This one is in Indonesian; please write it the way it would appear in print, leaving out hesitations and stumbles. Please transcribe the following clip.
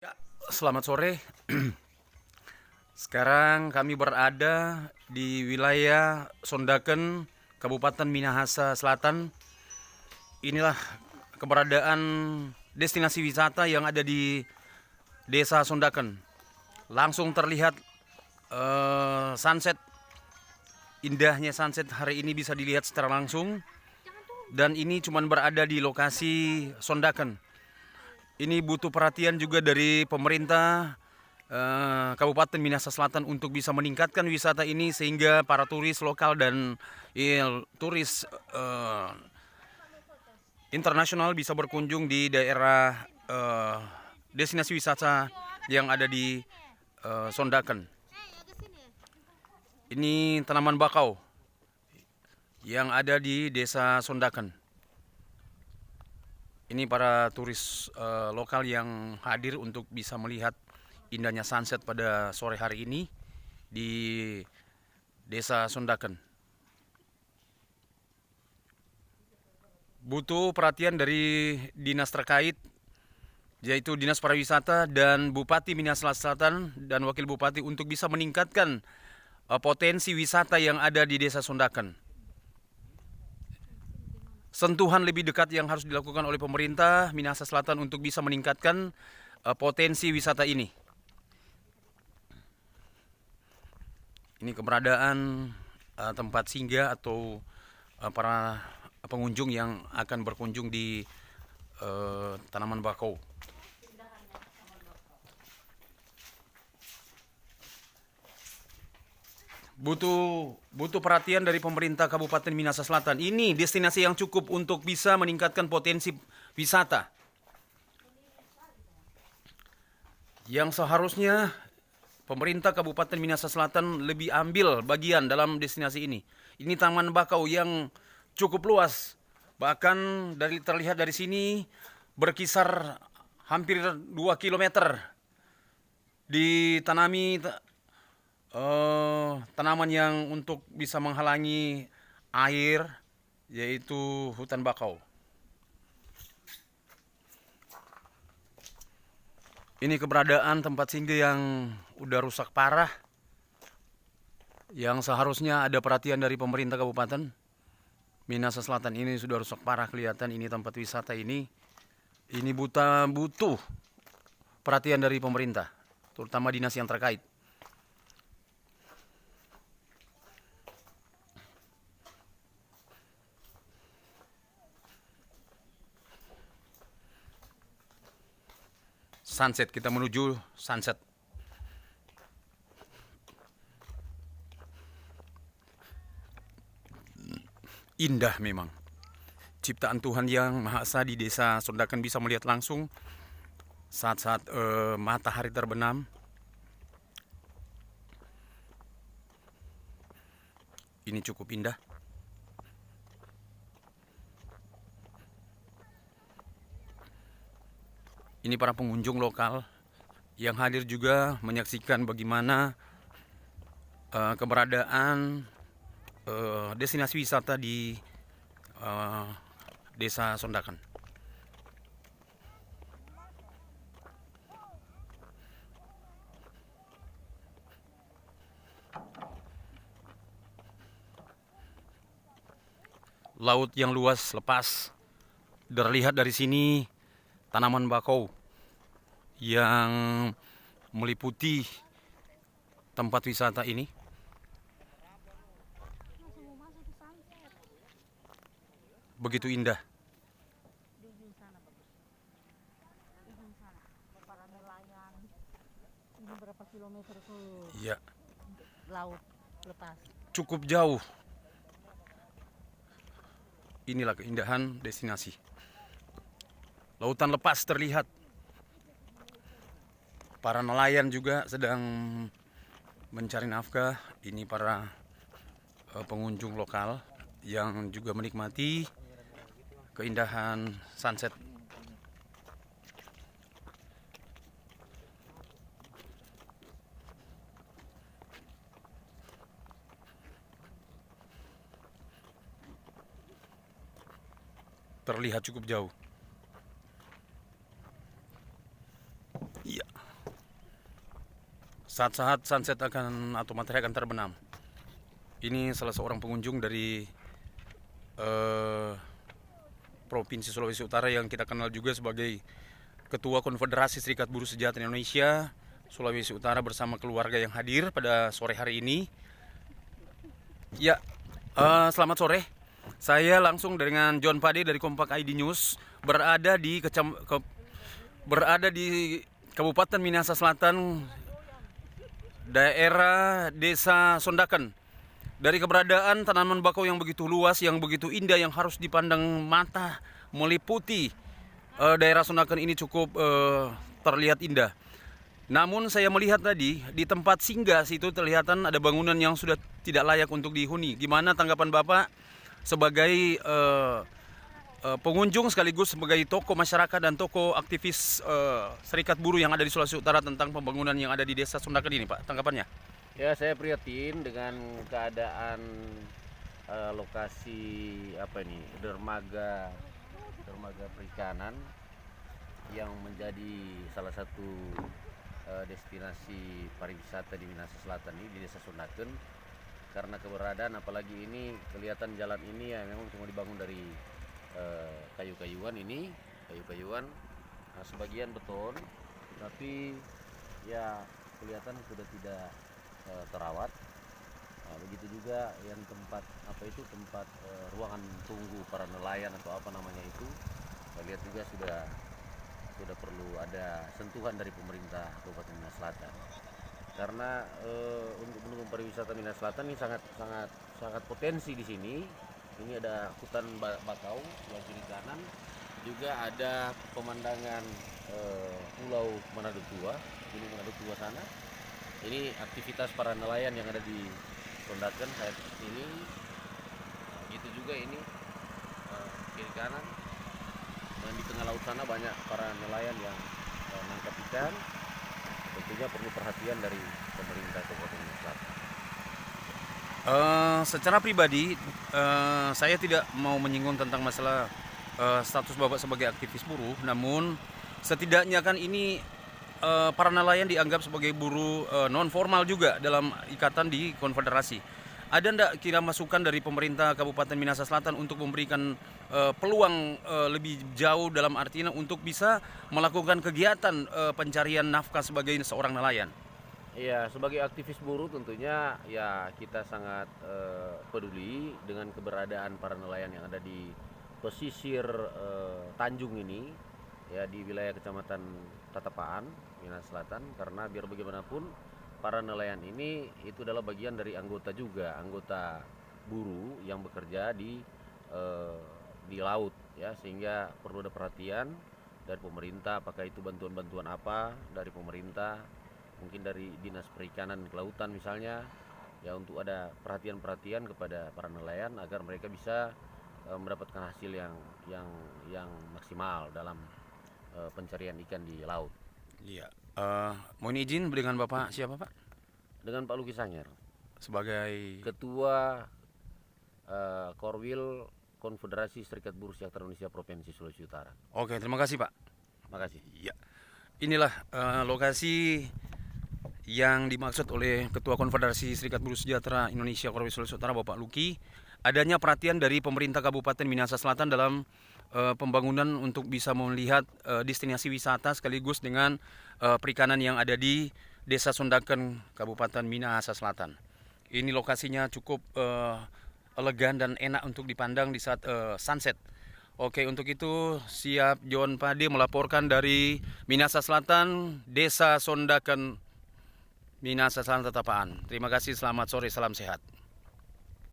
Ya, selamat sore. Sekarang kami berada di wilayah Sondaken, Kabupaten Minahasa Selatan. Inilah keberadaan destinasi wisata yang ada di Desa Sondaken. Langsung terlihat sunset. Indahnya sunset hari ini bisa dilihat secara langsung. Dan ini cuma berada di lokasi Sondaken. Ini butuh perhatian juga dari pemerintah Kabupaten Minahasa Selatan untuk bisa meningkatkan wisata ini sehingga para turis lokal dan turis internasional bisa berkunjung di daerah destinasi wisata yang ada di Sondaken. Ini tanaman bakau yang ada di desa Sondaken. Ini para turis lokal yang hadir untuk bisa melihat indahnya sunset pada sore hari ini di desa Sondaken. Butuh perhatian dari dinas terkait, yaitu Dinas Pariwisata dan Bupati Minahasa Selatan dan Wakil Bupati untuk bisa meningkatkan potensi wisata yang ada di desa Sondaken. Sentuhan lebih dekat yang harus dilakukan oleh pemerintah Minahasa Selatan untuk bisa meningkatkan potensi wisata ini. Ini keberadaan tempat singgah atau para pengunjung yang akan berkunjung di tanaman bakau. Butuh perhatian dari pemerintah Kabupaten Minahasa Selatan. Ini destinasi yang cukup untuk bisa meningkatkan potensi wisata. Yang seharusnya pemerintah Kabupaten Minahasa Selatan lebih ambil bagian dalam destinasi ini. Ini taman bakau yang cukup luas. Bahkan terlihat dari sini berkisar hampir 2 kilometer ditanami tanaman yang untuk bisa menghalangi air, yaitu hutan bakau. Ini keberadaan tempat singgah yang udah rusak parah, yang seharusnya ada perhatian dari pemerintah Kabupaten Minahasa Selatan. Ini sudah rusak parah, kelihatan ini tempat wisata ini butuh perhatian dari pemerintah, terutama dinas yang terkait. Sunset, kita menuju sunset. Indah memang. Ciptaan Tuhan yang Maha Esa di desa Sondaken, bisa melihat langsung saat-saat matahari terbenam. Ini cukup indah. Ini para pengunjung lokal yang hadir juga menyaksikan bagaimana keberadaan destinasi wisata di desa Sondaken. Laut yang luas lepas, terlihat dari sini tanaman bakau yang meliputi tempat wisata ini. Begitu indah. Ini berapa kilometer ke Ya, laut lepas? cukup jauh. Inilah keindahan destinasi. Lautan lepas terlihat. Para nelayan juga sedang mencari nafkah. Ini para pengunjung lokal yang juga menikmati keindahan sunset. Terlihat cukup jauh. Iya. Saat-saat sunset atau matahari akan terbenam. Ini salah seorang pengunjung dari Provinsi Sulawesi Utara yang kita kenal juga sebagai Ketua Konfederasi Serikat Buruh Sejahtera Indonesia Sulawesi Utara bersama keluarga yang hadir pada sore hari ini. Ya, selamat sore. Saya langsung dengan John Pade dari Kompak ID News berada di Kabupaten Minahasa Selatan, daerah Desa Sondaken. Dari keberadaan tanaman bakau yang begitu luas, yang begitu indah, yang harus dipandang mata, meliputi daerah Sondaken ini cukup terlihat indah. Namun saya melihat tadi di tempat singgah situ terlihatan ada bangunan yang sudah tidak layak untuk dihuni. Gimana tanggapan Bapak sebagai pengunjung sekaligus sebagai tokoh masyarakat dan tokoh aktivis serikat buruh yang ada di Sulawesi Utara tentang pembangunan yang ada di Desa Sondaken ini, Pak? Tanggapannya? Ya, saya prihatin dengan keadaan lokasi dermaga perikanan yang menjadi salah satu destinasi pariwisata di Minahasa Selatan ini, di Desa Sondaken. Karena keberadaan, apalagi ini kelihatan jalan ini ya memang cuma dibangun dari kayu-kayuan, sebagian beton, tapi ya kelihatan sudah tidak terawat. Begitu juga yang tempat ruangan tunggu para nelayan atau apa namanya itu, saya lihat juga sudah perlu ada sentuhan dari pemerintah Kabupaten Minahasa Selatan. Karena untuk mendukung pariwisata Minahasa Selatan ini sangat potensi di sini. Ini ada hutan bakau sebelah kiri kanan, juga ada pemandangan Pulau Manado Tua, Gunung Manado Tua sana. Ini aktivitas para nelayan yang ada di Sondaken saya ini. Gitu juga ini kiri kanan, dan di tengah laut sana banyak para nelayan yang menangkap ikan. Tentunya perlu perhatian dari pemerintah Kabupaten Selatan. Secara pribadi saya tidak mau menyinggung tentang masalah status Bapak sebagai aktivis buruh, namun setidaknya kan ini para nelayan dianggap sebagai buruh non formal juga dalam ikatan di konfederasi. Ada ndak kira masukan dari pemerintah Kabupaten Minahasa Selatan untuk memberikan peluang lebih jauh dalam artinya untuk bisa melakukan kegiatan pencarian nafkah sebagai seorang nelayan? Iya, sebagai aktivis buruh tentunya ya kita sangat peduli dengan keberadaan para nelayan yang ada di pesisir Tanjung ini, ya, di wilayah Kecamatan Tatapaan, Minahasa Selatan. Karena biar bagaimanapun para nelayan ini itu adalah bagian dari anggota buruh yang bekerja di laut, ya, sehingga perlu ada perhatian dari pemerintah. Apakah itu bantuan-bantuan apa dari pemerintah, mungkin dari Dinas Perikanan Kelautan misalnya, ya, untuk ada perhatian kepada para nelayan agar mereka bisa mendapatkan hasil yang maksimal dalam pencarian ikan di laut. Iya. Mohon izin dengan Bapak siapa, Pak? Dengan Pak Luki Sanger, sebagai Ketua Korwil Konfederasi Serikat Buruh Sejahtera Indonesia Provinsi Sulawesi Utara. Oke, terima kasih, Pak. Makasih. Ya. Inilah lokasi yang dimaksud oleh Ketua Konfederasi Serikat Buruh Sejahtera Indonesia Provinsi Sulawesi Utara, Bapak Luki. Adanya perhatian dari pemerintah Kabupaten Minahasa Selatan dalam pembangunan untuk bisa melihat destinasi wisata sekaligus dengan perikanan yang ada di Desa Sondaken, Kabupaten Minahasa Selatan. Ini lokasinya cukup elegan dan enak untuk dipandang di saat sunset. Oke, untuk itu siap John Pade melaporkan dari Minahasa Selatan, Desa Sondaken, Minahasa Selatan Tatapaan. Terima kasih, selamat sore, salam sehat.